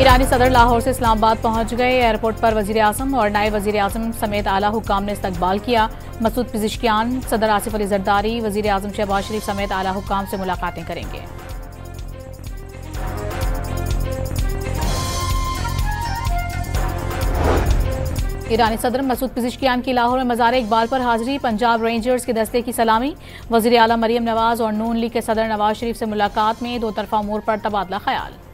ईरानी सदर लाहौर से इस्लामाबाद पहुंच गए। एयरपोर्ट पर वजीर आजम और नायब वजीर आजम समेत आला हुक्काम ने इस्तकबाल किया। मसूद पिज़िशकियान, सदर आसिफ अली जरदारी, वजीर आजम शहबाज शरीफ समेत आला हुक्काम से मुलाकातें करेंगे। ईरानी सदर मसूद पिज़िशकियान की लाहौर में मज़ार इकबाल पर हाजिरी, पंजाब रेंजर्स के दस्ते की सलामी, वज़ीर आला मरियम नवाज और नून लीग के सदर नवाज शरीफ से मुलाकात में दो तरफा उमूर पर तबादला ख्याल।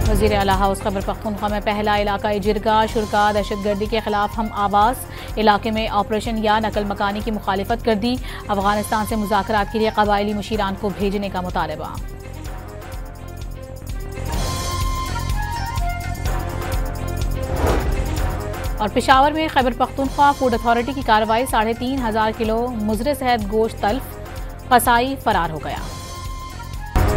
वज़ीर आला हाउस खैबर पख्तूनख्वा में पहला इलाकाई जिरगा शुरका दहशतगर्दी के खिलाफ हम आवाज़, इलाके में ऑपरेशन या नकल मकानी की मुखालिफत कर दी। अफगानिस्तान से मुज़ाकरात के लिए कबायली मुशीरान को भेजने का मुतालबा। और पेशावर में खैबर पख्तूनख्वा फूड अथॉरिटी की कार्रवाई, 3,500 किलो मुजरे सेहत गोश्त तल्फ, कसाई फरार हो गया।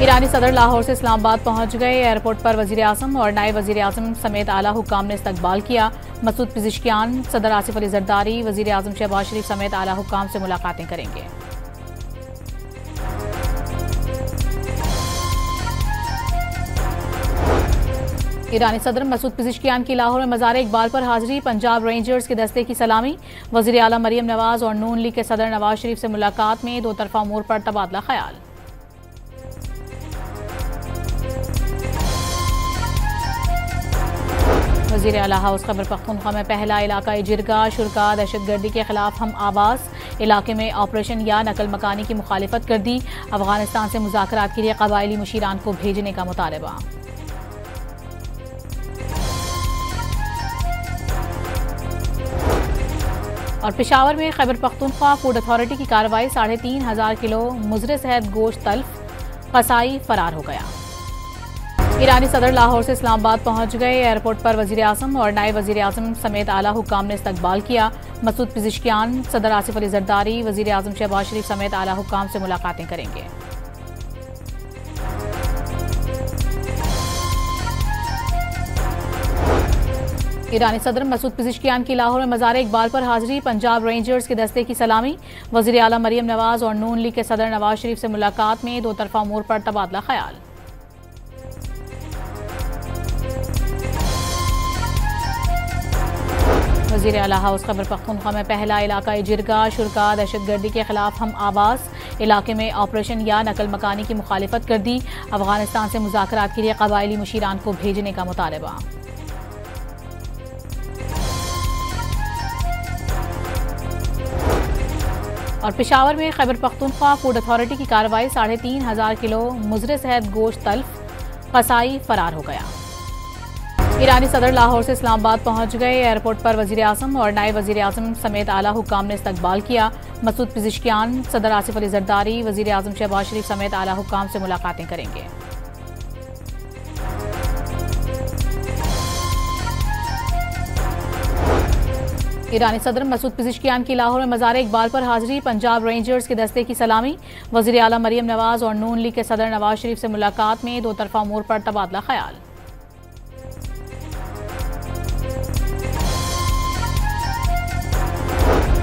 ईरानी सदर लाहौर से इस्लामाबाद पहुंच गए। एयरपोर्ट पर वजीर आजम और नायब वजीर आजम समेत आला हुक्काम ने इस्तकबाल किया। मसूद पिज़िशकियान, सदर आसिफ अली जरदारी, वजीर आजम शहबाज शरीफ समेत आला हुक्काम से मुलाकातें करेंगे। ईरानी सदर मसूद पिज़िशकियान की लाहौर में मज़ार इकबाल पर हाजिरी, पंजाब रेंजर्स के दस्ते की सलामी, वज़ीर आला मरियम नवाज और नून लीग के सदर नवाज शरीफ से मुलाकात में दो तरफा उमूर पर तबादला ख्याल। वज़ीर आला हाउस खैबर पख्तूनख्वा में पहला इलाकाई जिरगा शुरका दहशतगर्दी के खिलाफ हम आवाज़, इलाके में ऑपरेशन या नकल मकानी की मुखालिफत कर दी। अफगानिस्तान से मुज़ाकरात के लिए कबायली मुशीरान को भेजने का मुतालबा। और पेशावर में खैबर पख्तूनख्वा फूड अथॉरिटी की कार्रवाई, 3,500 किलो मुजरे सेहत गोश्त तल्फ, कसाई फरार हो गया। ईरानी सदर लाहौर से इस्लामाबाद पहुंच गए। एयरपोर्ट पर वजीर आजम और नायब वजीर आजम समेत आला हुक्काम ने इस्तकबाल किया। मसूद पिज़िशकियान, सदर आसिफ अली जरदारी, वजीर आजम शहबाज शरीफ समेत आला हुक्काम से मुलाकातें करेंगे। ईरानी सदर मसूद पिज़िशकियान की लाहौर में मज़ार इकबाल पर हाजिरी, पंजाब रेंजर्स के दस्ते की सलामी, वज़ीर आला मरियम नवाज और नून लीग के सदर नवाज शरीफ से मुलाकात में दो तरफा उमूर पर तबादला ख्याल। वज़ीर आला हाउस खैबर पख्तूनख्वा में पहला इलाकाई जिरगा शुरका दहशतगर्दी के खिलाफ हम आवाज़, इलाके में ऑपरेशन या नकल मकानी की मुखालिफत कर दी। अफगानिस्तान से मुज़ाकरात के लिए कबायली मुशीरान को भेजने का मुतालबा। और पेशावर में खैबर पख्तूनख्वा फूड अथॉरिटी की कार्रवाई, 3,500 किलो मुजरे सेहत गोश्त तल्फ, कसाई फरार हो गया। ईरानी सदर लाहौर से इस्लामाबाद पहुंच गए। एयरपोर्ट पर वजीर आजम और नायब वजीर आजम समेत आला हुक्काम ने इस्तकबाल किया। मसूद पिज़िशकियान, सदर आसिफ अली जरदारी, वजीर आजम शहबाज शरीफ समेत आला हुक्काम से मुलाकातें करेंगे। ईरानी सदर मसूद पिज़िशकियान की लाहौर में मज़ार इकबाल पर हाजिरी, पंजाब रेंजर्स के दस्ते की सलामी, वज़ीर आला मरियम नवाज और नून लीग के सदर नवाज शरीफ से मुलाकात में दो तरफा उमूर पर तबादला ख्याल।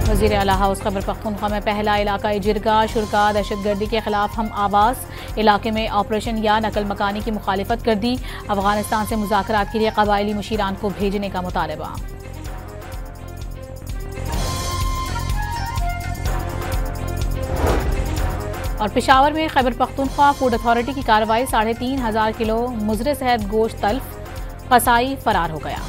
वज़ीर आला हाउस खैबर पख्तूनख्वा में पहला इलाकाई जिरगा शुरका दहशतगर्दी के खिलाफ हम आवाज़, इलाके में ऑपरेशन या नकल मकानी की मुखालिफत कर दी। अफगानिस्तान से मुज़ाकरात के लिए कबायली मुशीरान को भेजने का मुतालबा। और पेशावर में खैबर पख्तूनख्वा फूड अथॉरिटी की कार्रवाई, 3,500 किलो मुजरे सेहत गोश्त तल्फ, कसाई फरार हो गया।